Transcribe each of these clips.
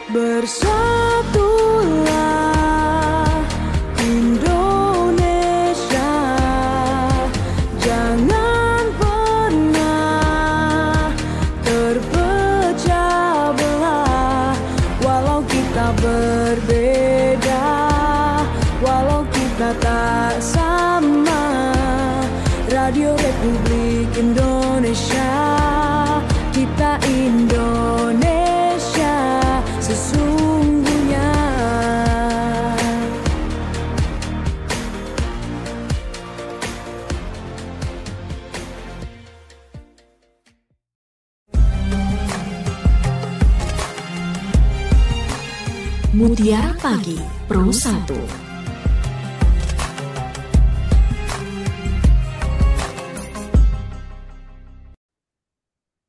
Bersatulah Indonesia, jangan pernah terpecah belah. Walau kita berbeda, walau kita tak sama, Radio Republik Indonesia, kita Indonesia sesungguhnya. Mutiara Pagi Pro 1.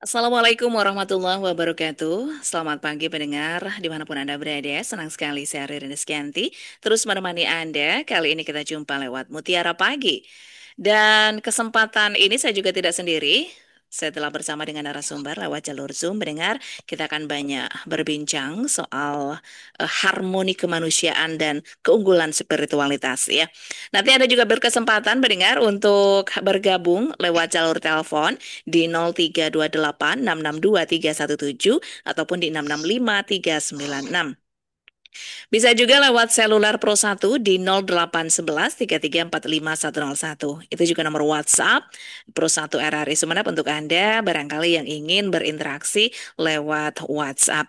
Assalamualaikum warahmatullahi wabarakatuh. Selamat pagi pendengar dimanapun Anda berada. Senang sekali saya Ririn Rizkyanti terus menemani Anda. Kali ini kita jumpa lewat Mutiara Pagi. Dan kesempatan ini saya juga tidak sendiri. Saya telah bersama dengan narasumber lewat jalur Zoom. Mendengar, kita akan banyak berbincang soal harmoni kemanusiaan dan keunggulan spiritualitas ya. Nanti Anda juga berkesempatan mendengar untuk bergabung lewat jalur telepon di 0328662317 ataupun di 665396. Bisa juga lewat seluler Pro 1 di 0811 3345 101. Itu juga nomor WhatsApp Pro 1 RRI Sumeneb untuk Anda barangkali yang ingin berinteraksi lewat WhatsApp.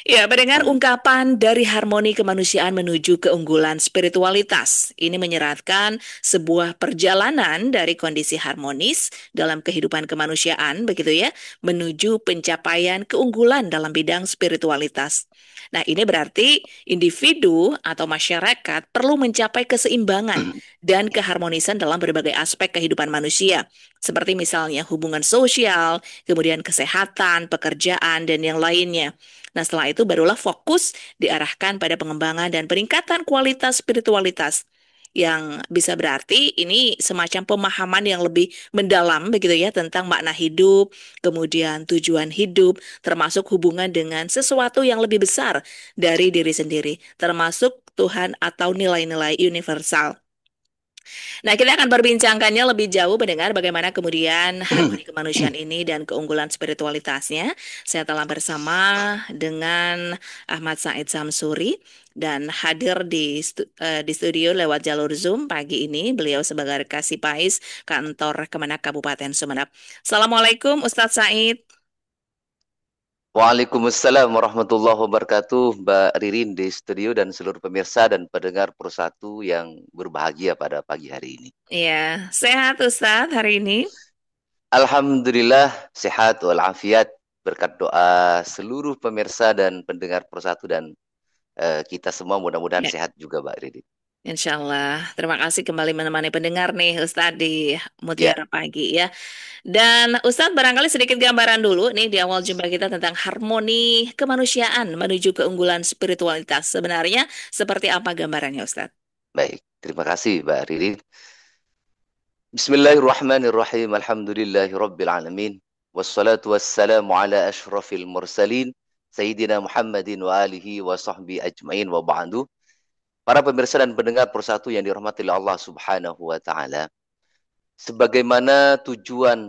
Ya, mendengar ungkapan dari harmoni kemanusiaan menuju keunggulan spiritualitas. Ini menyeratkan sebuah perjalanan dari kondisi harmonis dalam kehidupan kemanusiaan, begitu ya, menuju pencapaian keunggulan dalam bidang spiritualitas. Nah, ini berarti individu atau masyarakat perlu mencapai keseimbangan dan keharmonisan dalam berbagai aspek kehidupan manusia, seperti misalnya hubungan sosial, kemudian kesehatan, pekerjaan, dan yang lainnya. Nah, setelah itu barulah fokus diarahkan pada pengembangan dan peningkatan kualitas spiritualitas yang bisa berarti ini semacam pemahaman yang lebih mendalam begitu ya tentang makna hidup, kemudian tujuan hidup, termasuk hubungan dengan sesuatu yang lebih besar dari diri sendiri, termasuk Tuhan atau nilai-nilai universal. Nah, kita akan berbincangkannya lebih jauh mendengar bagaimana kemudian harmoni kemanusiaan ini dan keunggulan spiritualitasnya. Saya telah bersama dengan Ahmad Said Samsuri dan hadir di studio lewat jalur Zoom pagi ini. Beliau sebagai Kasipais Kantor Kemenak Kabupaten Sumeneb. Assalamualaikum Ustadz Said. Waalaikumsalam warahmatullahi wabarakatuh, Mbak Ririn di studio dan seluruh pemirsa dan pendengar Persatu yang berbahagia pada pagi hari ini. Iya, sehat Ustadz hari ini? Alhamdulillah sehat walafiat berkat doa seluruh pemirsa dan pendengar Persatu dan kita semua mudah-mudahan Ya. sehat juga, Mbak Ririn. Insya Allah. Terima kasih kembali menemani pendengar nih Ustadz di Ya, Mutiara Pagi ya. Dan Ustadz barangkali sedikit gambaran dulu nih di awal jumpa kita tentang harmoni kemanusiaan menuju keunggulan spiritualitas. Sebenarnya seperti apa gambarannya Ustadz? baik. Terima kasih, Mbak Ririn. Bismillahirrahmanirrahim. Alhamdulillahi Rabbil Alamin. Wassalatu wassalamu ala ashrafil mursalin. Sayyidina Muhammadin wa alihi wa sahbihi ajma'in wa ba'du. Para pemirsa dan pendengar Persatu yang dirahmati Allah Subhanahu wa taala. Sebagaimana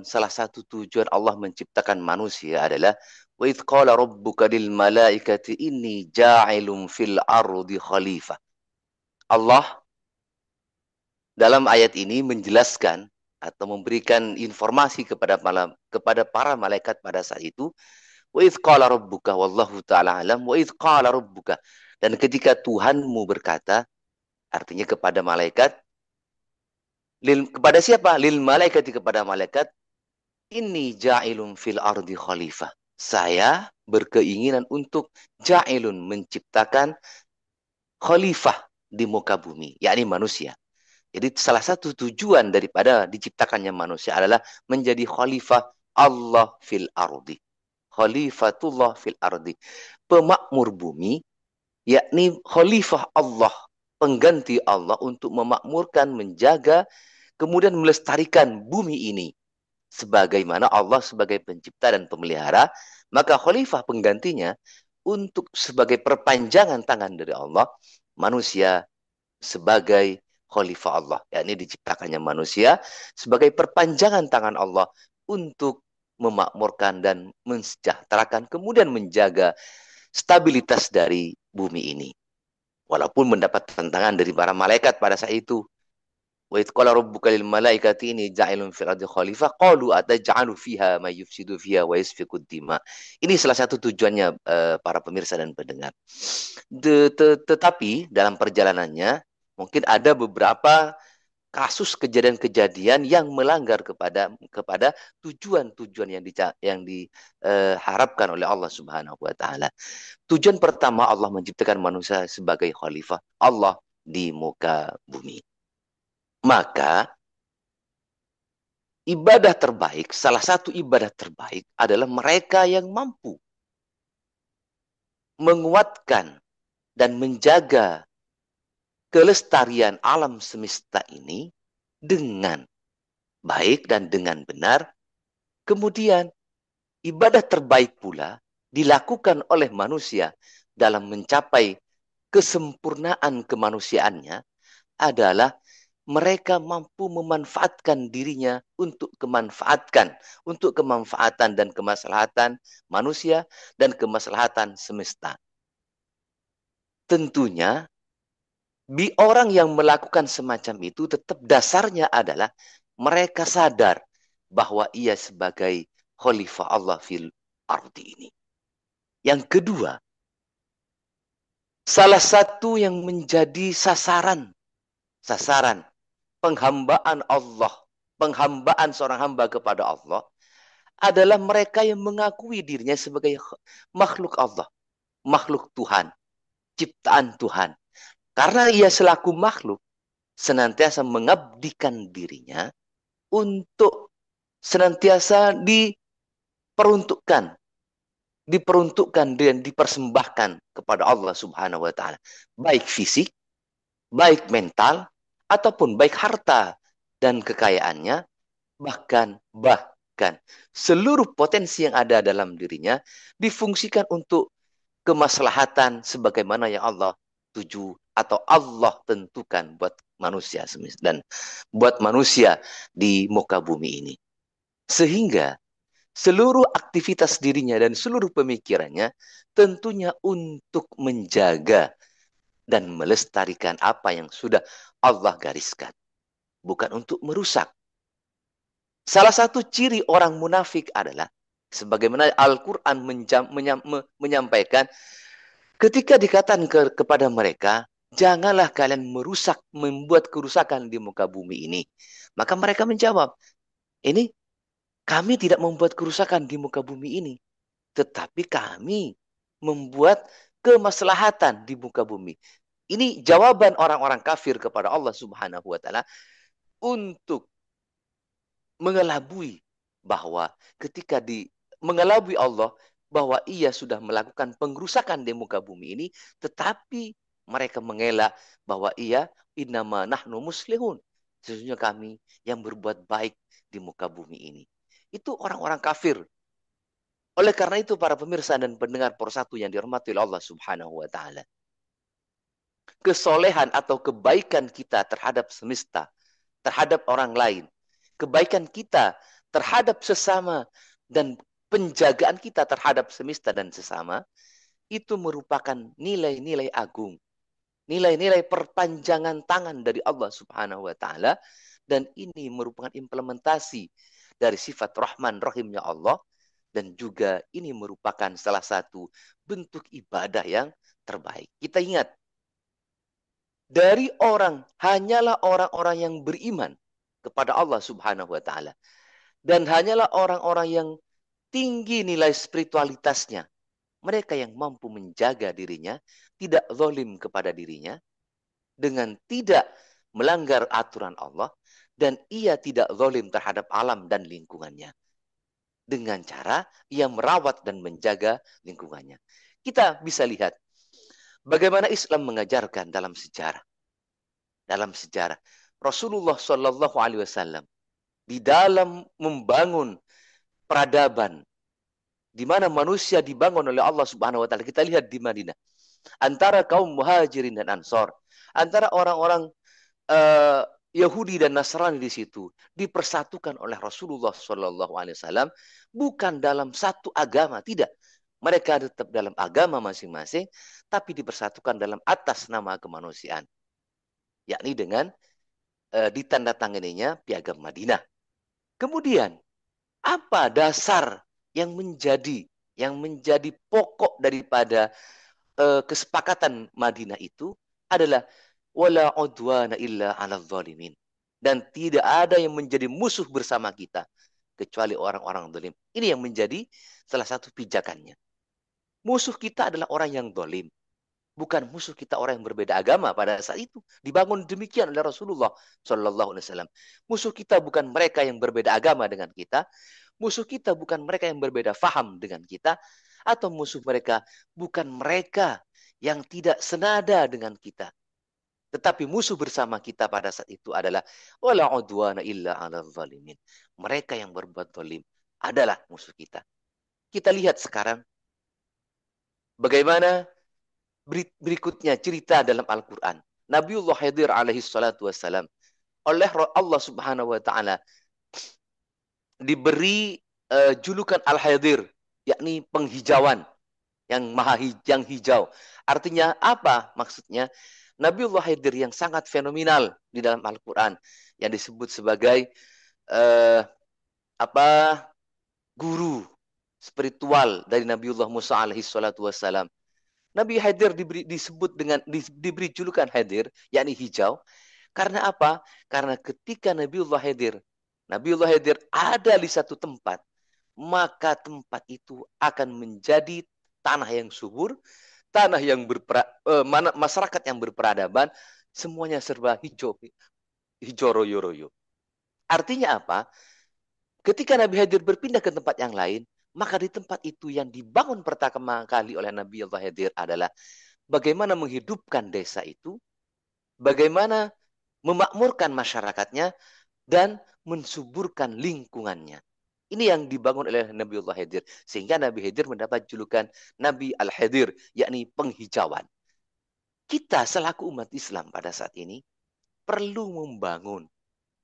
salah satu tujuan Allah menciptakan manusia adalah wa idz qala rabbuka lil malaikati inni ja'ilun fil ardi khalifah. Allah dalam ayat ini menjelaskan atau memberikan informasi kepada para malaikat pada saat itu. Wa idz qala rabbuka wallahu ta'ala alam wa idz qala rabbuka. Dan ketika Tuhanmu berkata, artinya kepada malaikat, kepada siapa? Lil malaikati, kepada malaikat, inni ja'ilun fil ardi khalifah. Saya berkeinginan untuk ja'ilun, menciptakan khalifah di muka bumi, yakni manusia. Jadi salah satu tujuan daripada diciptakannya manusia adalah menjadi khalifah Allah fil ardi. Khalifatullah fil ardi. Pemakmur bumi, yakni khalifah Allah, pengganti Allah untuk memakmurkan, menjaga, kemudian melestarikan bumi ini. Sebagaimana Allah sebagai pencipta dan pemelihara, maka khalifah penggantinya untuk sebagai perpanjangan tangan dari Allah, manusia sebagai khalifah Allah. Yakni diciptakannya manusia sebagai perpanjangan tangan Allah untuk memakmurkan dan mensejahterakan, kemudian menjaga stabilitas dari bumi ini. Walaupun mendapat tantangan dari para malaikat pada saat itu. Wa idh qala rabbuka lil malaikati inni ja'ilun fil ardi khalifah qalu ataj'alu fiha may yufsidu fiha wa yasfiku dima. Ini salah satu tujuannya para pemirsa dan pendengar. Tetapi dalam perjalanannya mungkin ada beberapa kasus kejadian-kejadian yang melanggar kepada tujuan-tujuan yang diharapkan oleh Allah Subhanahu wa taala. Tujuan pertama Allah menciptakan manusia sebagai khalifah Allah di muka bumi. Maka ibadah terbaik, salah satu ibadah terbaik adalah mereka yang mampu menguatkan dan menjaga kelestarian alam semesta ini dengan baik dan dengan benar. Kemudian ibadah terbaik pula dilakukan oleh manusia dalam mencapai kesempurnaan kemanusiaannya adalah mereka mampu memanfaatkan dirinya untuk kemanfaatan dan kemaslahatan manusia dan kemaslahatan semesta. Tentunya orang yang melakukan semacam itu tetap dasarnya adalah mereka sadar bahwa ia sebagai khalifah Allah fil ardi ini. Yang kedua, salah satu yang menjadi sasaran penghambaan Allah, penghambaan seorang hamba kepada Allah adalah mereka yang mengakui dirinya sebagai makhluk Allah, makhluk Tuhan, ciptaan Tuhan. Karena ia selaku makhluk senantiasa mengabdikan dirinya untuk senantiasa diperuntukkan dan dipersembahkan kepada Allah Subhanahu wa taala, baik fisik, baik mental, ataupun baik harta dan kekayaannya, bahkan seluruh potensi yang ada dalam dirinya difungsikan untuk kemaslahatan sebagaimana yang Allah tuju atau Allah tentukan buat manusia dan buat manusia di muka bumi ini. Sehingga seluruh aktivitas dirinya dan seluruh pemikirannya tentunya untuk menjaga dan melestarikan apa yang sudah Allah gariskan, bukan untuk merusak. Salah satu ciri orang munafik adalah sebagaimana Al-Quran menyampaikan, ketika dikatakan kepada mereka, janganlah kalian membuat kerusakan di muka bumi ini. Maka mereka menjawab, ini kami tidak membuat kerusakan di muka bumi ini, tetapi kami membuat kemaslahatan di muka bumi. Ini jawaban orang-orang kafir kepada Allah Subhanahu wa taala untuk mengelabui bahwa ketika mengelabui Allah bahwa ia sudah melakukan pengrusakan di muka bumi ini, tetapi mereka mengelak bahwa ia innama nahnu muslihun, sesungguhnya kami yang berbuat baik di muka bumi ini. Itu orang-orang kafir. Oleh karena itu para pemirsa dan pendengar Persatu yang dirahmati oleh Allah Subhanahu wa taala, kesolehan atau kebaikan kita terhadap semesta, terhadap orang lain, kebaikan kita terhadap sesama, dan penjagaan kita terhadap semesta dan sesama, itu merupakan nilai-nilai agung, nilai-nilai perpanjangan tangan dari Allah Subhanahu wa taala, dan ini merupakan implementasi dari sifat Rahman Rahimnya Allah, dan juga ini merupakan salah satu bentuk ibadah yang terbaik. Kita ingat, dari hanyalah orang-orang yang beriman kepada Allah Subhanahu wa taala, dan hanyalah orang-orang yang tinggi nilai spiritualitasnya, mereka yang mampu menjaga dirinya, tidak zalim kepada dirinya, dengan tidak melanggar aturan Allah, dan ia tidak zalim terhadap alam dan lingkungannya, dengan cara ia merawat dan menjaga lingkungannya. Kita bisa lihat bagaimana Islam mengajarkan dalam sejarah. Rasulullah Shallallahu Alaihi Wasallam di dalam membangun peradaban, di mana manusia dibangun oleh Allah Subhanahu wa taala. Kita lihat di Madinah. Antara kaum Muhajirin dan Ansor, antara orang-orang Yahudi dan Nasrani di situ dipersatukan oleh Rasulullah Shallallahu Alaihi Wasallam, bukan dalam satu agama, tidak. Mereka tetap dalam agama masing-masing, tapi dipersatukan dalam atas nama kemanusiaan, yakni dengan ditandatanganinya Piagam Madinah. Kemudian apa dasar yang menjadi pokok daripada kesepakatan Madinah itu adalah wala udwana illa 'alal zalimin. Dan tidak ada yang menjadi musuh bersama kita kecuali orang-orang zalim. Ini yang menjadi salah satu pijakannya. Musuh kita adalah orang yang zalim. Bukan musuh kita orang yang berbeda agama. Pada saat itu dibangun demikian oleh Rasulullah Shallallahu Alaihi Wasallam. Musuh kita bukan mereka yang berbeda agama dengan kita. Musuh kita bukan mereka yang berbeda faham dengan kita. Atau musuh mereka bukan mereka yang tidak senada dengan kita. Tetapi musuh bersama kita pada saat itu adalah wala udwana illa 'alal zalimin. Mereka yang berbuat zalim adalah musuh kita. Kita lihat sekarang bagaimana berikutnya cerita dalam Al-Quran. Nabiullah Khidir alaihi salatu wassalam oleh Allah Subhanahu wa taala diberi julukan Al-Khidir, yakni penghijauan, yang hijau. Artinya apa maksudnya? Nabiullah Khidir yang sangat fenomenal di dalam Al-Quran, yang disebut sebagai guru spiritual dari Nabiullah Musa alaihi salatu wassalam. Nabi Khidir diberi julukan Khidir, yakni hijau. Karena apa? Karena ketika Nabiullah Khidir ada di satu tempat, maka tempat itu akan menjadi tanah yang subur, tanah yang masyarakat yang berperadaban, semuanya serba hijau royo-royo. Artinya apa? Ketika Nabi Khidir berpindah ke tempat yang lain, maka di tempat itu yang dibangun pertama kali oleh Nabi Allah Khidir adalah bagaimana menghidupkan desa itu, bagaimana memakmurkan masyarakatnya, dan mensuburkan lingkungannya. Ini yang dibangun oleh Nabi Allah Khidir. Sehingga Nabi Khidir mendapat julukan Nabi Al-Khidir, yakni penghijauan. Kita selaku umat Islam pada saat ini perlu membangun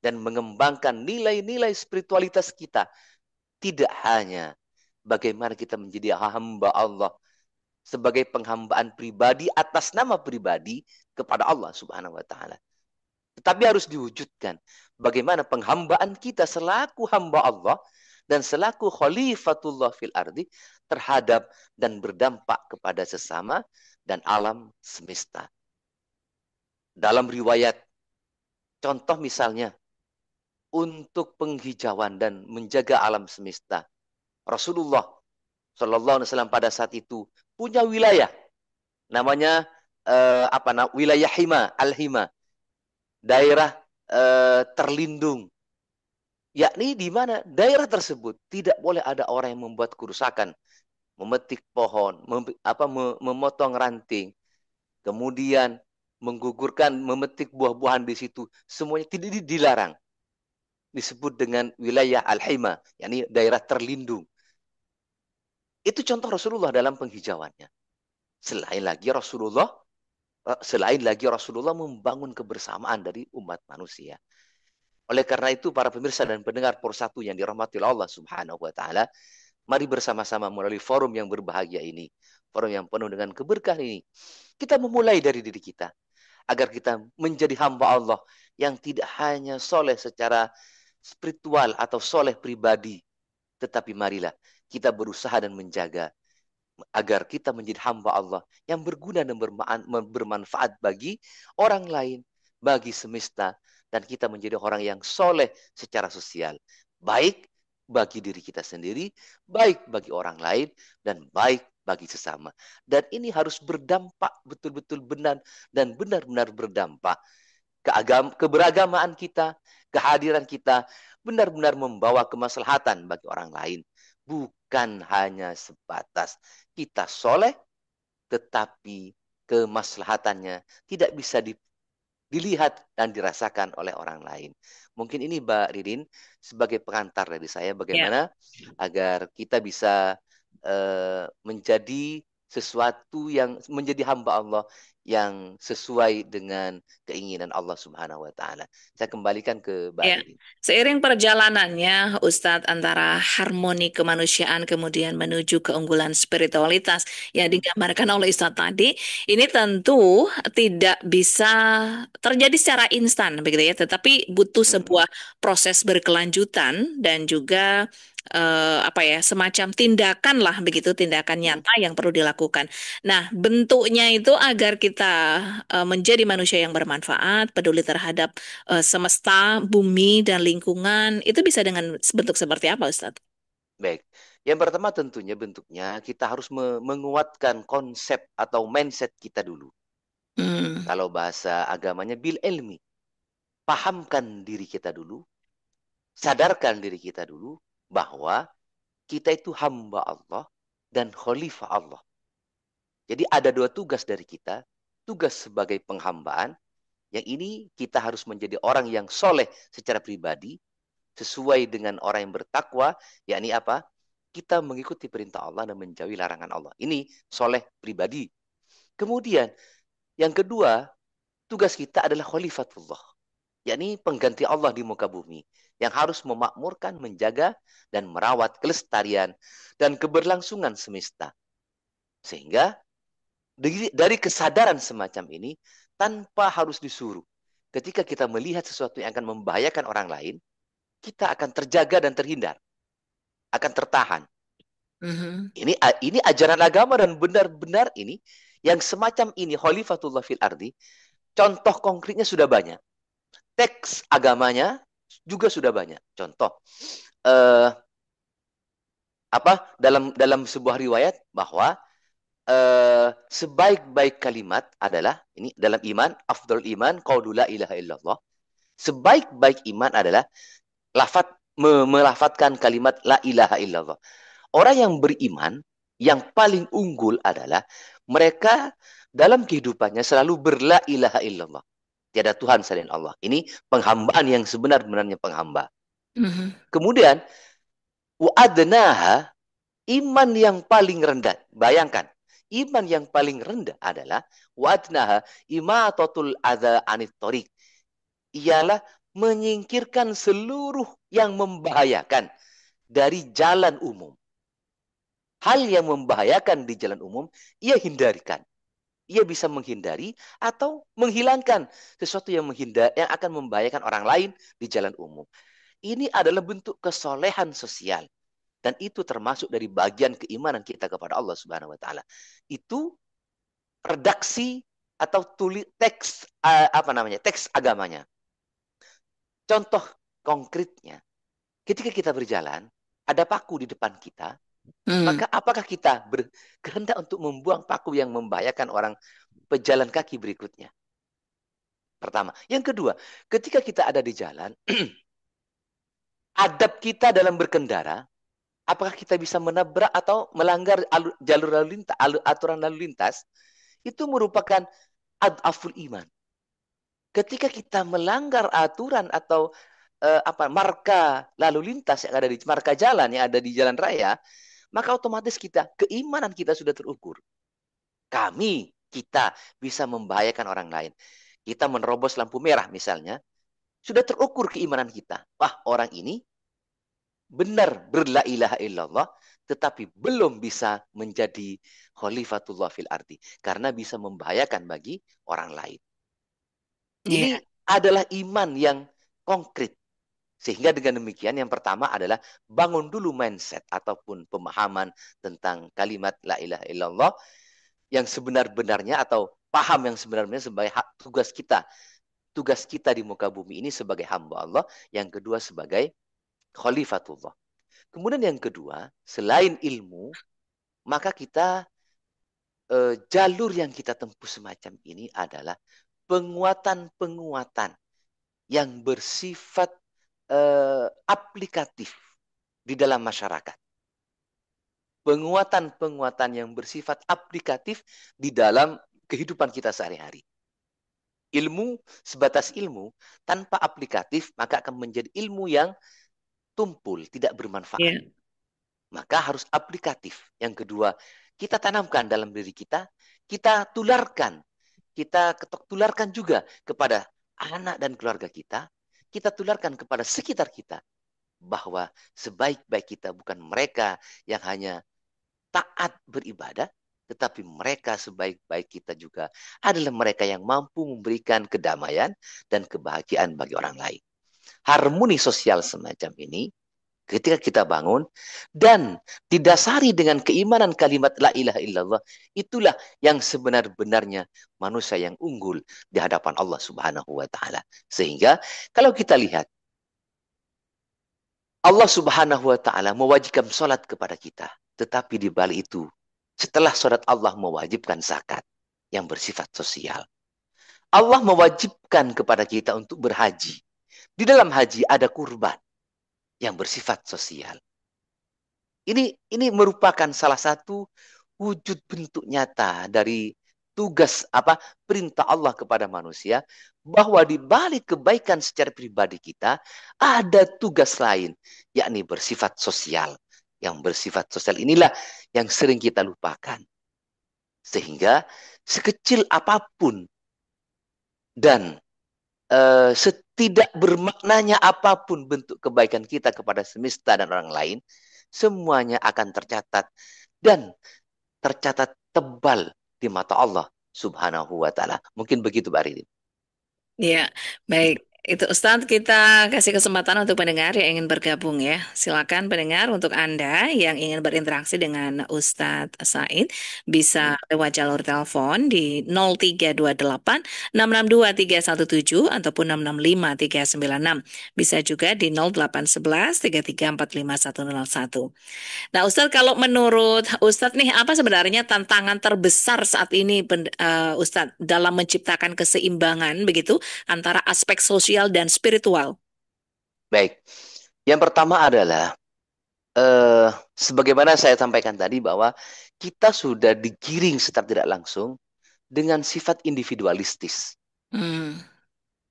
dan mengembangkan nilai-nilai spiritualitas kita. Tidak hanya bagaimana kita menjadi hamba Allah sebagai penghambaan pribadi atas nama pribadi kepada Allah Subhanahu wa taala. Tetapi harus diwujudkan bagaimana penghambaan kita selaku hamba Allah dan selaku khalifatullah fil ardi terhadap dan berdampak kepada sesama dan alam semesta. Dalam riwayat, contoh misalnya untuk penghijauan dan menjaga alam semesta, Rasulullah Shallallahu Alaihi Wasallam pada saat itu punya wilayah, namanya wilayah Hima, Al-Hima, daerah terlindung, yakni di mana daerah tersebut tidak boleh ada orang yang membuat kerusakan, memetik pohon, memotong ranting, kemudian memetik buah-buahan di situ, semuanya tidak dilarang. Disebut dengan wilayah Al-Hima, yakni daerah terlindung. Itu contoh Rasulullah dalam penghijauannya. Selain lagi Rasulullah membangun kebersamaan dari umat manusia. Oleh karena itu, para pemirsa dan pendengar Persatu yang dirahmati Allah Subhanahu wa taala, mari bersama-sama melalui forum yang berbahagia ini, forum yang penuh dengan keberkahan ini, kita memulai dari diri kita agar kita menjadi hamba Allah yang tidak hanya soleh secara spiritual atau soleh pribadi, tetapi marilah kita berusaha dan menjaga agar kita menjadi hamba Allah yang berguna dan bermanfaat bagi orang lain, bagi semesta, dan kita menjadi orang yang soleh secara sosial, baik bagi diri kita sendiri, baik bagi orang lain, dan baik bagi sesama. Dan ini harus berdampak betul-betul benar dan benar-benar berdampak. Keberagamaan kita, kehadiran kita benar-benar membawa kemaslahatan bagi orang lain. Bukan hanya sebatas kita soleh, tetapi kemaslahatannya tidak bisa dilihat dan dirasakan oleh orang lain. Mungkin ini Mbak Ririn sebagai pengantar dari saya bagaimana agar kita bisa menjadi sesuatu yang menjadi hamba Allah yang sesuai dengan keinginan Allah Subhanahu wa taala. Saya kembalikan ke Mbak Ya, Ririn. seiring perjalanannya Ustadz antara harmoni kemanusiaan kemudian menuju keunggulan spiritualitas yang digambarkan oleh Ustadz tadi, ini tentu tidak bisa terjadi secara instan begitu ya, tetapi butuh sebuah proses berkelanjutan dan juga apa ya, semacam tindakan lah begitu, tindakan nyata yang perlu dilakukan. Nah, bentuknya itu agar kita menjadi manusia yang bermanfaat, peduli terhadap semesta, bumi, dan lingkungan, itu bisa dengan bentuk seperti apa, Ustadz? Baik. Yang pertama tentunya bentuknya kita harus menguatkan konsep atau mindset kita dulu. Hmm. Kalau bahasa agamanya bil ilmi. Pahamkan diri kita dulu, sadarkan diri kita dulu bahwa kita itu hamba Allah dan khalifah Allah. Jadi ada dua tugas dari kita. Tugas sebagai penghambaan, yang ini kita harus menjadi orang yang soleh secara pribadi, sesuai dengan orang yang bertakwa, yakni apa? Kita mengikuti perintah Allah dan menjauhi larangan Allah. Ini soleh pribadi. Kemudian, yang kedua, tugas kita adalah khalifatullah, yakni pengganti Allah di muka bumi, yang harus memakmurkan, menjaga, dan merawat kelestarian dan keberlangsungan semesta. Sehingga dari kesadaran semacam ini, tanpa harus disuruh, ketika kita melihat sesuatu yang akan membahayakan orang lain, kita akan terjaga dan terhindar, akan tertahan. Mhm. Ini ajaran agama dan benar-benar ini yang semacam ini khalifatullah fil ardi. Contoh konkretnya sudah banyak. Teks agamanya juga sudah banyak. Contoh dalam sebuah riwayat bahwa sebaik-baik kalimat adalah ini dalam iman, afdal iman qaulu la ilaha illallah. Sebaik-baik iman adalah melafadzkan kalimat la ilaha illallah. Orang yang beriman yang paling unggul adalah mereka dalam kehidupannya selalu berla ilaha illallah. Tiada Tuhan selain Allah. Ini penghambaan yang sebenar-benarnya penghamba. Mhm. Kemudian wa'adnaha, iman yang paling rendah. Bayangkan, iman yang paling rendah adalah wa'adnaha imatatul adza anit thoriq. Ialah menyingkirkan seluruh yang membahayakan dari jalan umum. Hal yang membahayakan di jalan umum, ia hindarikan. Ia bisa menghindari atau menghilangkan sesuatu yang akan membahayakan orang lain di jalan umum. Ini adalah bentuk kesolehan sosial. Dan itu termasuk dari bagian keimanan kita kepada Allah Subhanahu wa taala. Itu redaksi atau teks teks agamanya. Contoh konkretnya, ketika kita berjalan, ada paku di depan kita, maka apakah kita berkehendak untuk membuang paku yang membahayakan orang pejalan kaki berikutnya? Pertama. Yang kedua, ketika kita ada di jalan, adab kita dalam berkendara, apakah kita bisa menabrak atau melanggar aturan lalu lintas? Itu merupakan adaful iman. Ketika kita melanggar aturan atau marka lalu lintas yang ada di marka jalan yang ada di jalan raya, maka otomatis keimanan kita sudah terukur. Kita bisa membahayakan orang lain. Kita menerobos lampu merah misalnya, sudah terukur keimanan kita. Wah, orang ini benar berla ilaha illallah, tetapi belum bisa menjadi khalifatullah fil ardi, karena bisa membahayakan bagi orang lain. Ini adalah iman yang konkret. Sehingga dengan demikian yang pertama adalah bangun dulu mindset ataupun pemahaman tentang kalimat la ilaha illallah yang sebenar-benarnya, atau paham yang sebenarnya sebagai tugas kita. Tugas kita di muka bumi ini sebagai hamba Allah. Yang kedua sebagai khalifatullah. Kemudian yang kedua, selain ilmu, maka kita jalur yang kita tempuh semacam ini adalah penguatan-penguatan yang bersifat aplikatif di dalam masyarakat. Penguatan-penguatan yang bersifat aplikatif di dalam kehidupan kita sehari-hari. Ilmu sebatas ilmu tanpa aplikatif maka akan menjadi ilmu yang tumpul, tidak bermanfaat. maka harus aplikatif. Yang kedua, kita tanamkan dalam diri kita, kita tularkan. Kita tularkan juga kepada anak dan keluarga kita tularkan kepada sekitar kita. Bahwa sebaik-baik kita bukan mereka yang hanya taat beribadah, tetapi mereka sebaik-baik kita juga adalah mereka yang mampu memberikan kedamaian dan kebahagiaan bagi orang lain. Harmoni sosial semacam ini ketika kita bangun dan didasari dengan keimanan kalimat la ilaha illallah, itulah yang sebenar-benarnya manusia yang unggul di hadapan Allah Subhanahu wa taala. Sehingga kalau kita lihat Allah Subhanahu wa taala mewajibkan salat kepada kita, tetapi di balik itu setelah salat Allah mewajibkan zakat yang bersifat sosial. Allah mewajibkan kepada kita untuk berhaji. Di dalam haji ada kurban yang bersifat sosial. Ini merupakan salah satu wujud bentuk nyata dari tugas perintah Allah kepada manusia, bahwa di balik kebaikan secara pribadi kita ada tugas lain, yakni bersifat sosial. Yang bersifat sosial inilah yang sering kita lupakan. Sehingga sekecil apapun dan setidak bermaknanya apapun bentuk kebaikan kita kepada semesta dan orang lain, semuanya akan tercatat dan tercatat tebal di mata Allah Subhanahu wa taala. Mungkin begitu, Mbak Ridin. Ya, baik. Itu Ustadz, kita kasih kesempatan untuk pendengar yang ingin bergabung ya. Silakan pendengar, untuk Anda yang ingin berinteraksi dengan Ustadz Said bisa lewat jalur telepon di 0328 662 317 ataupun 665 396. Bisa juga di 0811 3345 101. Nah, Ustadz, kalau menurut Ustadz nih, apa sebenarnya tantangan terbesar saat ini, Ustadz, dalam menciptakan keseimbangan begitu antara aspek sosial dan spiritual? Baik, yang pertama adalah sebagaimana saya sampaikan tadi, bahwa kita sudah digiring secara tidak langsung dengan sifat individualistis.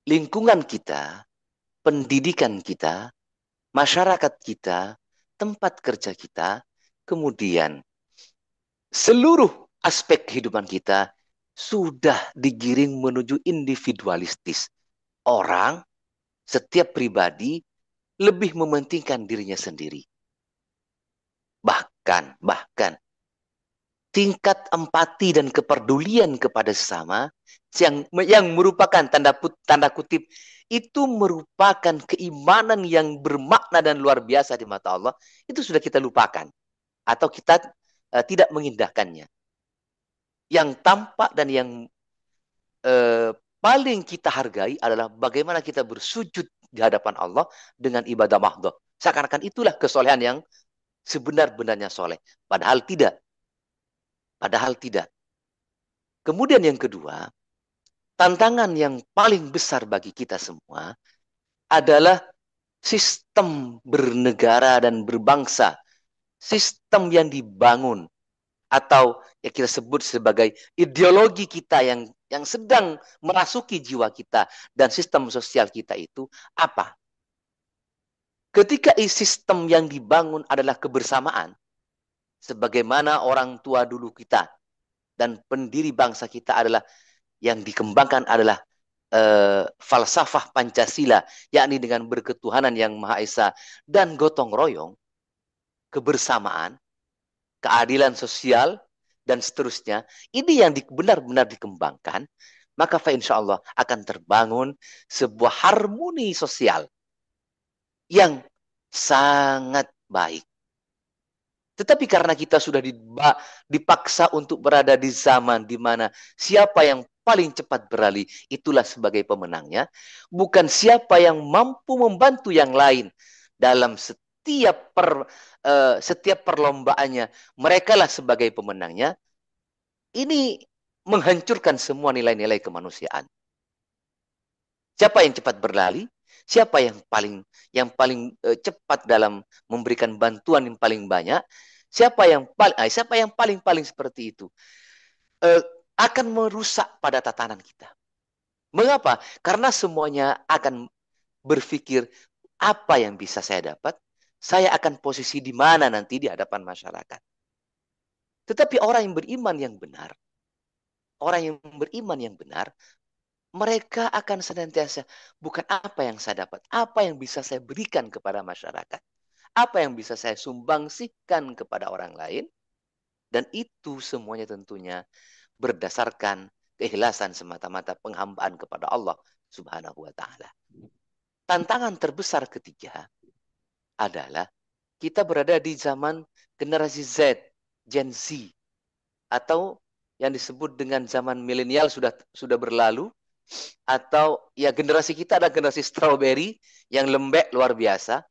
Lingkungan kita, pendidikan kita, masyarakat kita, tempat kerja kita, kemudian seluruh aspek kehidupan kita sudah digiring menuju individualistis. Orang, setiap pribadi lebih mementingkan dirinya sendiri. Bahkan tingkat empati dan kepedulian kepada sesama yang merupakan tanda kutip itu merupakan keimanan yang bermakna dan luar biasa di mata Allah, itu sudah kita lupakan atau kita tidak mengindahkannya. Yang tampak dan yang paling kita hargai adalah bagaimana kita bersujud di hadapan Allah dengan ibadah mahdhah. Seakan-akan itulah kesolehan yang sebenar-benarnya soleh. Padahal tidak. Kemudian yang kedua, tantangan yang paling besar bagi kita semua adalah sistem bernegara dan berbangsa. Sistem yang dibangun atau yang kita sebut sebagai ideologi kita yang sedang merasuki jiwa kita dan sistem sosial kita itu apa? Ketika sistem yang dibangun adalah kebersamaan, sebagaimana orang tua dulu kita dan pendiri bangsa kita adalah yang dikembangkan adalah falsafah Pancasila, yakni dengan berketuhanan yang Maha Esa dan gotong royong, kebersamaan, keadilan sosial, dan seterusnya, ini yang benar-benar dikembangkan, maka insya Allah akan terbangun sebuah harmoni sosial yang sangat baik. Tetapi karena kita sudah dipaksa untuk berada di zaman di mana siapa yang paling cepat beralih, itulah sebagai pemenangnya. Bukan siapa yang mampu membantu yang lain dalam setiap perlombaannya. Mereka lah sebagai pemenangnya. Ini menghancurkan semua nilai-nilai kemanusiaan. Siapa yang cepat berlari? Siapa yang paling cepat dalam memberikan bantuan yang paling banyak? Siapa yang paling seperti itu akan merusak pada tatanan kita. Mengapa? Karena semuanya akan berpikir apa yang bisa saya dapat saya akan posisi di mana nanti di hadapan masyarakat. Tetapi orang yang beriman yang benar, mereka akan senantiasa, bukan apa yang saya dapat, apa yang bisa saya berikan kepada masyarakat, apa yang bisa saya sumbangsihkan kepada orang lain, dan itu semuanya tentunya berdasarkan keikhlasan semata-mata penghambaan kepada Allah Subhanahu wa taala. Tantangan terbesar ketiga adalah kita berada di zaman generasi Z, Gen Z, atau yang disebut dengan zaman milenial sudah berlalu, atau ya generasi kita adalah generasi strawberry yang lembek luar biasa.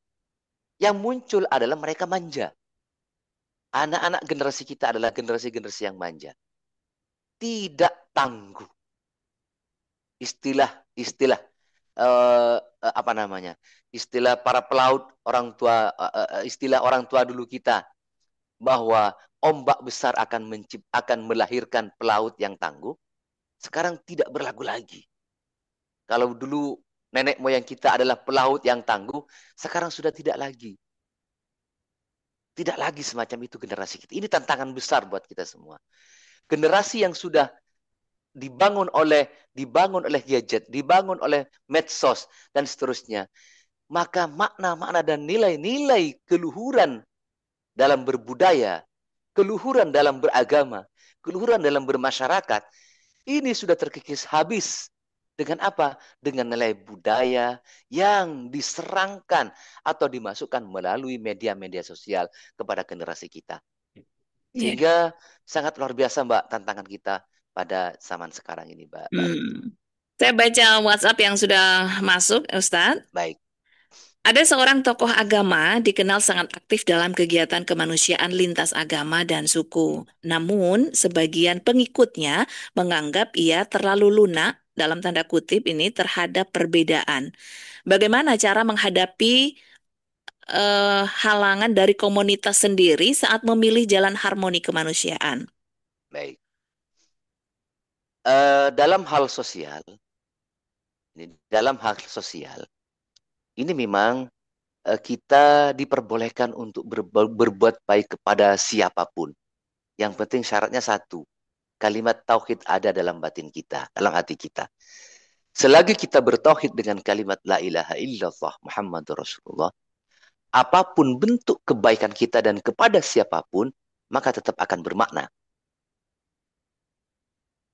Yang muncul adalah mereka manja. Anak-anak generasi kita adalah generasi-generasi yang manja. Tidak tangguh. Istilah apa namanya? Istilah para pelaut orang tua, istilah orang tua dulu kita, bahwa ombak besar akan melahirkan pelaut yang tangguh. Sekarang tidak berlaku lagi. Kalau dulu nenek moyang kita adalah pelaut yang tangguh, sekarang sudah tidak lagi. Tidak lagi semacam itu generasi kita. Ini tantangan besar buat kita semua. Generasi yang sudah dibangun oleh gadget, dibangun oleh medsos dan seterusnya. Maka makna-makna dan nilai-nilai keluhuran dalam berbudaya, keluhuran dalam beragama, keluhuran dalam bermasyarakat, ini sudah terkikis habis. Dengan apa? Dengan nilai budaya yang diserangkan atau dimasukkan melalui media-media sosial kepada generasi kita. Sehingga sangat luar biasa, Mbak, tantangan kita pada zaman sekarang ini, Mbak. Saya baca WhatsApp yang sudah masuk, Ustadz. Baik. Ada seorang tokoh agama dikenal sangat aktif dalam kegiatan kemanusiaan lintas agama dan suku. Namun, sebagian pengikutnya menganggap ia terlalu lunak, dalam tanda kutip ini, terhadap perbedaan. Bagaimana cara menghadapi halangan dari komunitas sendiri saat memilih jalan harmoni kemanusiaan? Baik. Dalam hal sosial, ini memang kita diperbolehkan untuk berbuat baik kepada siapapun. Yang penting syaratnya satu, kalimat tauhid ada dalam batin kita, dalam hati kita. Selagi kita bertauhid dengan kalimat la ilaha illallah Muhammadur Rasulullah, apapun bentuk kebaikan kita dan kepada siapapun, maka tetap akan bermakna.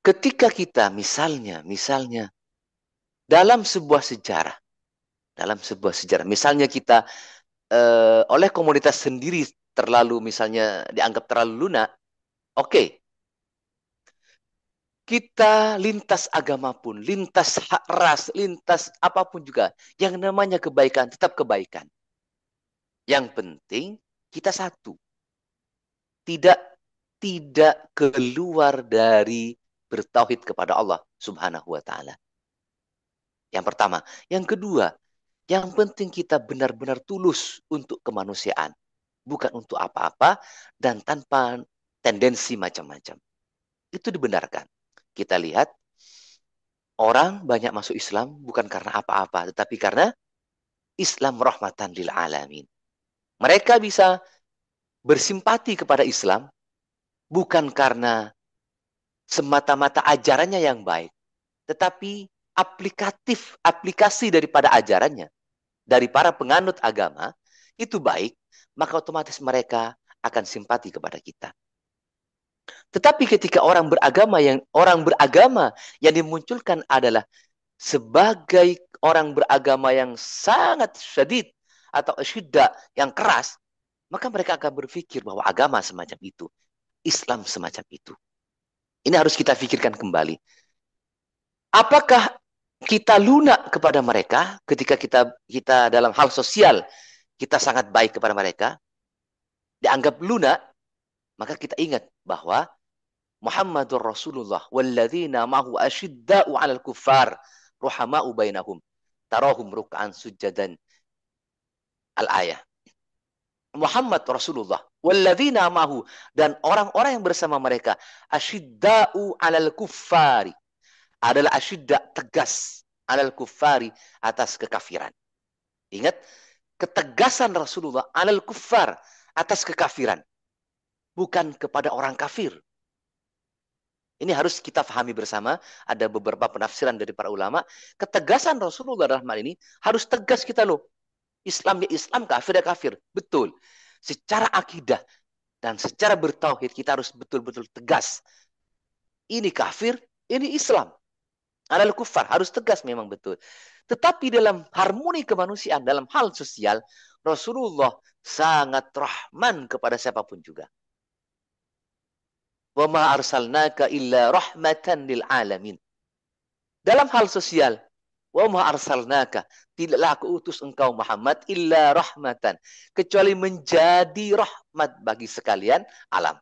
Ketika kita misalnya dalam sebuah sejarah, misalnya kita oleh komunitas sendiri misalnya dianggap terlalu lunak, oke. Kita lintas agama pun, lintas hak ras, lintas apapun juga, yang namanya kebaikan tetap kebaikan. Yang penting kita satu. Tidak keluar dari bertauhid kepada Allah Subhanahu wa taala. Yang pertama, yang kedua, yang penting kita benar-benar tulus untuk kemanusiaan, bukan untuk apa-apa dan tanpa tendensi macam-macam. Itu dibenarkan. Kita lihat orang banyak masuk Islam bukan karena apa-apa, tetapi karena Islam rahmatan lil alamin. Mereka bisa bersimpati kepada Islam bukan karena semata-mata ajarannya yang baik, tetapi aplikasi daripada ajarannya dari para penganut agama itu baik, maka otomatis mereka akan simpati kepada kita. Tetapi ketika orang beragama yang dimunculkan adalah sebagai orang beragama yang sangat syadid atau syiddah, yang keras, maka mereka akan berpikir bahwa agama semacam itu, Islam semacam itu. Ini harus kita pikirkan kembali. Apakah kita lunak kepada mereka ketika kita dalam hal sosial, kita sangat baik kepada mereka, dianggap lunak, maka kita ingat bahwa Muhammadur Rasulullah walladzina ma'hu asyidda'u 'alal kuffar ruhama'u bainahum tarahum ruk'an sujadan, al-ayah. Muhammad Rasulullah walladzina ma'hu, dan orang-orang yang bersama mereka, asyidda'u 'alal kuffari, adalah asyidda, tegas, 'alal kuffari, atas kekafiran. Ingat, ketegasan Rasulullah alal kuffar, atas kekafiran, bukan kepada orang kafir. Ini harus kita pahami bersama. Ada beberapa penafsiran dari para ulama. Ketegasan Rasulullah dalam hal ini harus tegas kita loh. Islam ya Islam, kafir ya kafir. Betul. Secara akidah dan secara bertauhid kita harus betul-betul tegas. Ini kafir, ini Islam. Alal kufar, harus tegas memang betul. Tetapi dalam harmoni kemanusiaan, dalam hal sosial, Rasulullah sangat rahman kepada siapapun juga. Wa ma arsalnaka illa rahmatan lil alamin. Dalam hal sosial, wa ma arsalnaka, tidaklah aku utus engkau Muhammad illa rahmatan, kecuali menjadi rahmat bagi sekalian alam.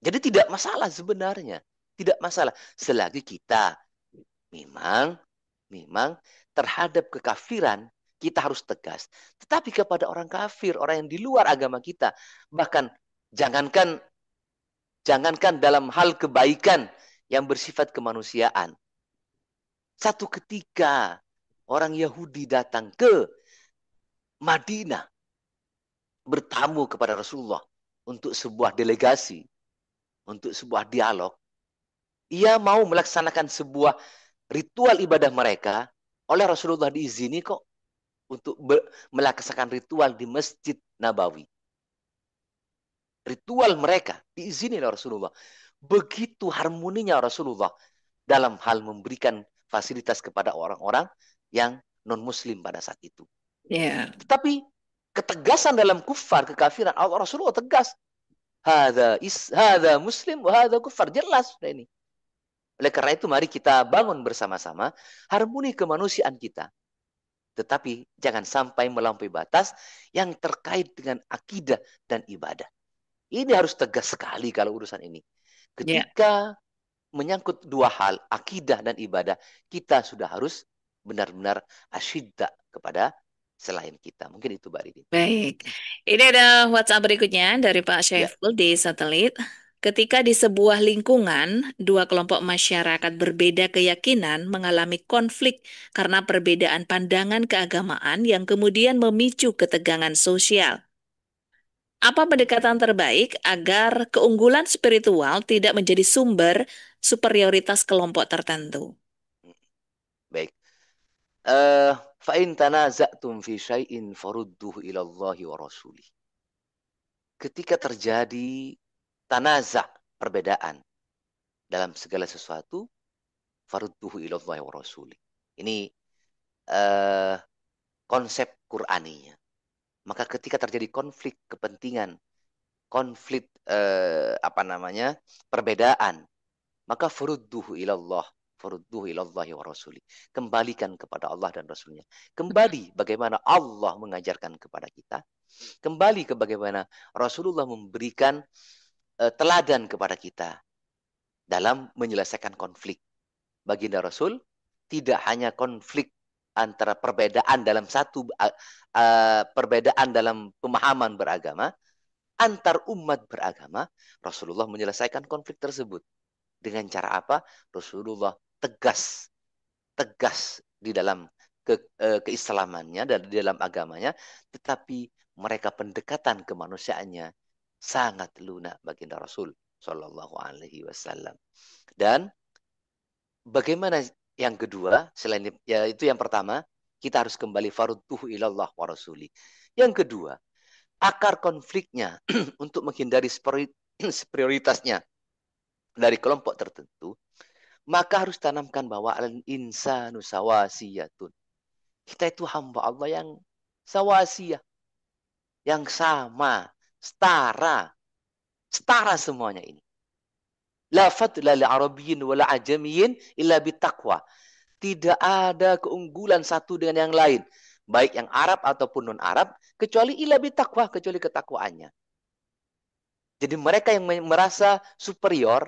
Jadi tidak masalah sebenarnya, tidak masalah selagi kita memang terhadap kekafiran kita harus tegas. Tetapi kepada orang kafir, orang yang di luar agama kita, bahkan jangankan dalam hal kebaikan yang bersifat kemanusiaan. Satu ketika orang Yahudi datang ke Madinah bertamu kepada Rasulullah untuk sebuah delegasi, untuk sebuah dialog. Ia mau melaksanakan sebuah ritual ibadah mereka, oleh Rasulullah diizini kok untuk melaksanakan ritual di Masjid Nabawi. Ritual mereka diizini oleh Rasulullah. Begitu harmoninya Rasulullah dalam hal memberikan fasilitas kepada orang-orang yang non-muslim pada saat itu. Yeah. Tetapi ketegasan dalam kufar, kekafiran, Rasulullah tegas. Hadza muslim wa hadza kufar. Jelas sudah ini. Oleh karena itu mari kita bangun bersama-sama harmoni kemanusiaan kita. Tetapi jangan sampai melampaui batas yang terkait dengan akidah dan ibadah. Ini harus tegas sekali kalau urusan ini. Ketika menyangkut dua hal, akidah dan ibadah, kita sudah harus benar-benar asyidda kepada selain kita. Mungkin itu Mbak Ridin. Baik, ini ada WhatsApp berikutnya dari Pak Syaiful di satelit. Ketika di sebuah lingkungan, dua kelompok masyarakat berbeda keyakinan mengalami konflik karena perbedaan pandangan keagamaan yang kemudian memicu ketegangan sosial. Apa pendekatan terbaik agar keunggulan spiritual tidak menjadi sumber superioritas kelompok tertentu? Baik. Fa'in tanaza'tum fi syai'in farudduhu ilallahi wa rasulih. Ketika terjadi tanaza', perbedaan dalam segala sesuatu, farudduhu ilallahi wa rasulih. Ini konsep Qur'aninya. Maka ketika terjadi konflik kepentingan, konflik perbedaan, maka farudduhu ilallahi wa rasuli. Kembalikan kepada Allah dan Rasulnya. Kembali bagaimana Allah mengajarkan kepada kita. Kembali ke bagaimana Rasulullah memberikan teladan kepada kita dalam menyelesaikan konflik. Baginda Rasul tidak hanya konflik antara perbedaan dalam perbedaan dalam pemahaman beragama, antar umat beragama, Rasulullah menyelesaikan konflik tersebut. Dengan cara apa? Rasulullah tegas di dalam keislamannya dan di dalam agamanya, tetapi mereka pendekatan kemanusiaannya sangat lunak baginda Rasul Shallallahu Alaihi Wasallam. Dan bagaimana yang kedua, selain itu yang pertama, kita harus kembali farudduhu ilallah wa rasuli. Yang kedua, akar konfliknya untuk menghindari superioritasnya dari kelompok tertentu, maka harus tanamkan bahwa al-insanu sawasiyatun. Kita itu hamba Allah yang sawasiyah, yang sama, setara semuanya ini. La fadla li arabiyyin wala ajamiyyin illa bitaqwa. Tidak ada keunggulan satu dengan yang lain, baik yang Arab ataupun non-Arab, kecuali illa bitaqwa, kecuali ketakwaannya. Jadi mereka yang merasa superior,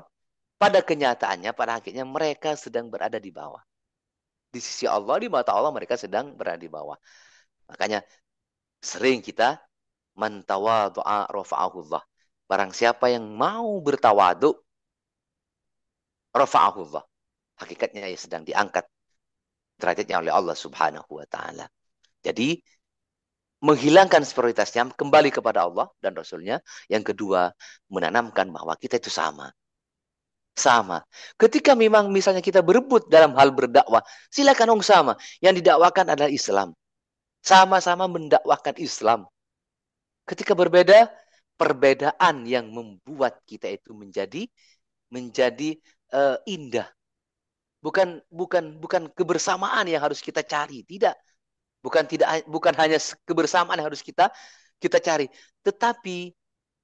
pada kenyataannya, pada akhirnya mereka sedang berada di bawah. Di sisi Allah, di mata Allah mereka sedang berada di bawah. Makanya sering kita man tawadhu'a rafa'ahullah. Barang siapa yang mau bertawadhu, rafa'ahullah. Hakikatnya ia sedang diangkat derajatnya oleh Allah Subhanahu wa taala. Jadi menghilangkan prioritasnya kembali kepada Allah dan Rasulnya. Yang kedua, menanamkan bahwa kita itu sama. Sama. Ketika memang misalnya kita berebut dalam hal berdakwah, silakan sama. Yang didakwakan adalah Islam. Sama-sama mendakwakan Islam. Ketika berbeda, perbedaan yang membuat kita itu menjadi indah. Bukan kebersamaan yang harus kita cari, tidak. Bukan hanya kebersamaan yang harus kita cari, tetapi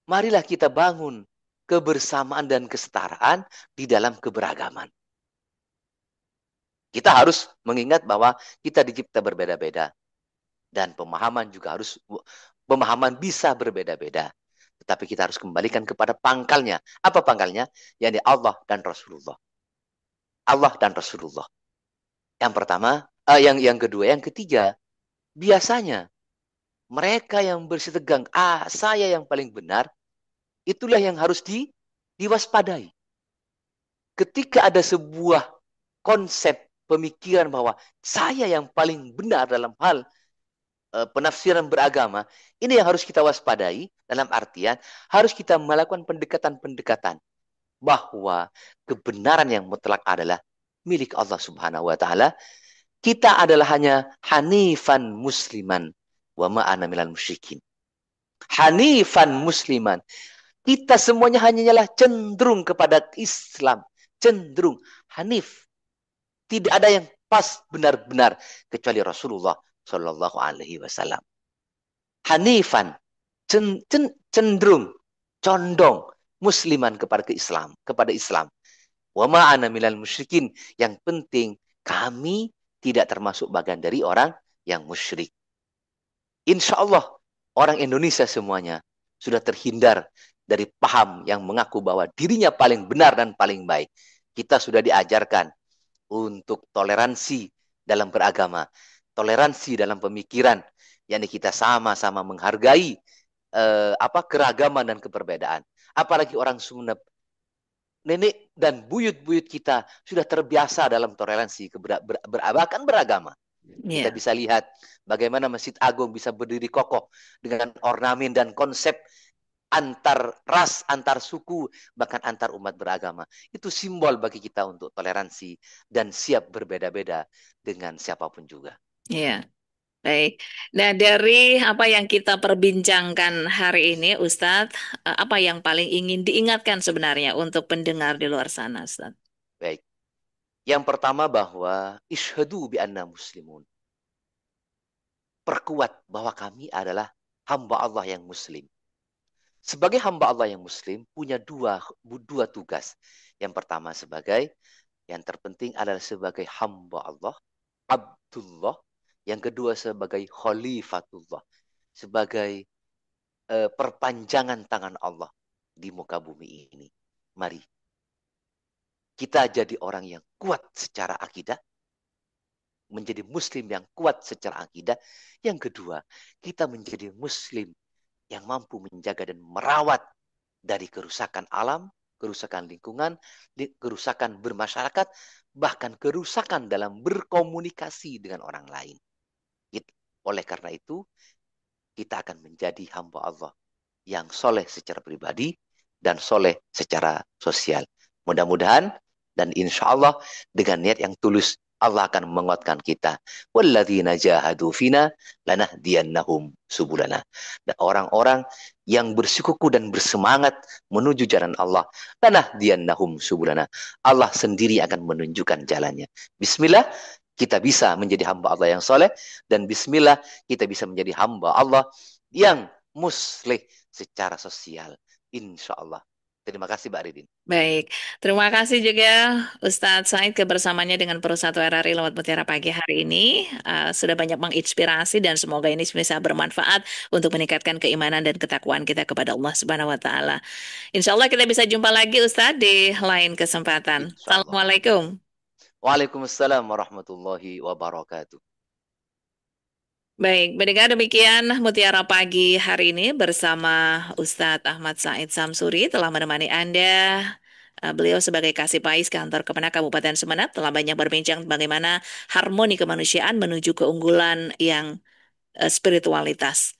marilah kita bangun kebersamaan dan kesetaraan di dalam keberagaman. Kita harus mengingat bahwa kita dicipta berbeda-beda. Dan pemahaman bisa berbeda-beda. Tetapi kita harus kembalikan kepada pangkalnya. Apa pangkalnya? Yakni Allah dan Rasulullah. Allah dan Rasulullah. Yang pertama, yang kedua, yang ketiga, biasanya mereka yang bersitegang, saya yang paling benar, itulah yang harus diwaspadai. Ketika ada sebuah konsep pemikiran bahwa saya yang paling benar dalam hal penafsiran beragama, ini yang harus kita waspadai, dalam artian harus kita melakukan pendekatan-pendekatan bahwa kebenaran yang mutlak adalah milik Allah Subhanahu wa taala. Kita adalah hanya hanifan musliman wa ma ana minal musyrikin. Hanifan musliman. Kita semuanya hanyalah cenderung kepada Islam, cenderung hanif. Tidak ada yang pas benar-benar kecuali Rasulullah Shallallahu Alaihi Wasallam. Hanifan, cenderung, condong, musliman kepada Islam. Wa ma'ana minal musyrikin. Yang penting kami tidak termasuk bagian dari orang yang musyrik. Insya Allah orang Indonesia semuanya sudah terhindar dari paham yang mengaku bahwa dirinya paling benar dan paling baik. Kita sudah diajarkan untuk toleransi dalam beragama, toleransi dalam pemikiran, yakni kita sama-sama menghargai keragaman dan keberbedaan. Apalagi orang Sunda, nenek dan buyut-buyut kita sudah terbiasa dalam toleransi beragama. Kita bisa lihat bagaimana Masjid Agung bisa berdiri kokoh dengan ornamen dan konsep antar ras, antar suku, bahkan antar umat beragama. Itu simbol bagi kita untuk toleransi dan siap berbeda-beda dengan siapapun juga. Iya, baik. Nah, dari apa yang kita perbincangkan hari ini, Ustadz, apa yang paling ingin diingatkan sebenarnya untuk pendengar di luar sana, Ustadz? Baik. Yang pertama bahwa isyhadu bi anna muslimun. Perkuat bahwa kami adalah hamba Allah yang muslim. Sebagai hamba Allah yang muslim punya dua tugas. Yang pertama yang terpenting adalah sebagai hamba Allah, Abdullah. Yang kedua sebagai khalifatullah, sebagai perpanjangan tangan Allah di muka bumi ini. Mari kita jadi orang yang kuat secara akidah, menjadi muslim yang kuat secara akidah. Yang kedua, kita menjadi muslim yang mampu menjaga dan merawat dari kerusakan alam, kerusakan lingkungan, kerusakan bermasyarakat, bahkan kerusakan dalam berkomunikasi dengan orang lain. Oleh karena itu, kita akan menjadi hamba Allah yang soleh secara pribadi dan soleh secara sosial. Mudah-mudahan dan insya Allah dengan niat yang tulus, Allah akan menguatkan kita. Walladzina jahadu fina lanahdiyannahum subulana. Dan orang-orang yang bersikukuh dan bersemangat menuju jalan Allah, lanahdiyannahum subulana. Allah sendiri akan menunjukkan jalannya. Bismillah, kita bisa menjadi hamba Allah yang soleh, dan bismillah kita bisa menjadi hamba Allah yang muslih secara sosial. Insya Allah. Terima kasih Mbak Ridin. Baik, terima kasih juga Ustadz Said kebersamaannya dengan Perusahaan RRI lewat Mutiara Pagi hari ini. Sudah banyak menginspirasi dan semoga ini bisa bermanfaat untuk meningkatkan keimanan dan ketakwaan kita kepada Allah Subhanahu wa Ta'ala. Insya Allah kita bisa jumpa lagi Ustadz di lain kesempatan. Assalamualaikum. Waalaikumsalam warahmatullahi wabarakatuh. Baik, mendengar demikian Mutiara Pagi hari ini bersama Ustadz Ahmad Said Samsuri telah menemani Anda. Beliau sebagai Kasih Pais Kantor Kemenak Kabupaten Sumeneb telah banyak berbincang bagaimana harmoni kemanusiaan menuju keunggulan yang spiritualitas.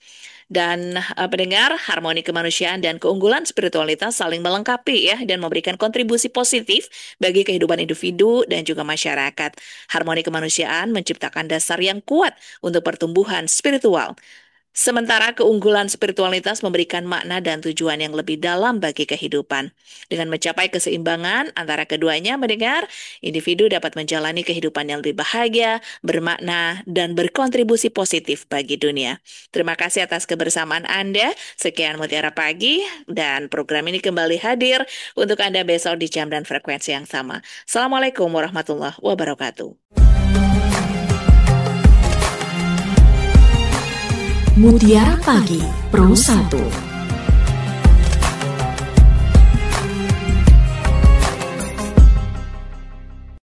Dan pendengar, harmoni kemanusiaan dan keunggulan spiritualitas saling melengkapi ya dan memberikan kontribusi positif bagi kehidupan individu dan juga masyarakat. Harmoni kemanusiaan menciptakan dasar yang kuat untuk pertumbuhan spiritual. Sementara keunggulan spiritualitas memberikan makna dan tujuan yang lebih dalam bagi kehidupan. Dengan mencapai keseimbangan antara keduanya, mendengar, individu dapat menjalani kehidupan yang lebih bahagia, bermakna, dan berkontribusi positif bagi dunia. Terima kasih atas kebersamaan Anda. Sekian Mutiara Pagi, dan program ini kembali hadir untuk Anda besok di jam dan frekuensi yang sama. Assalamualaikum warahmatullahi wabarakatuh. Mutiara Pagi Pro 1.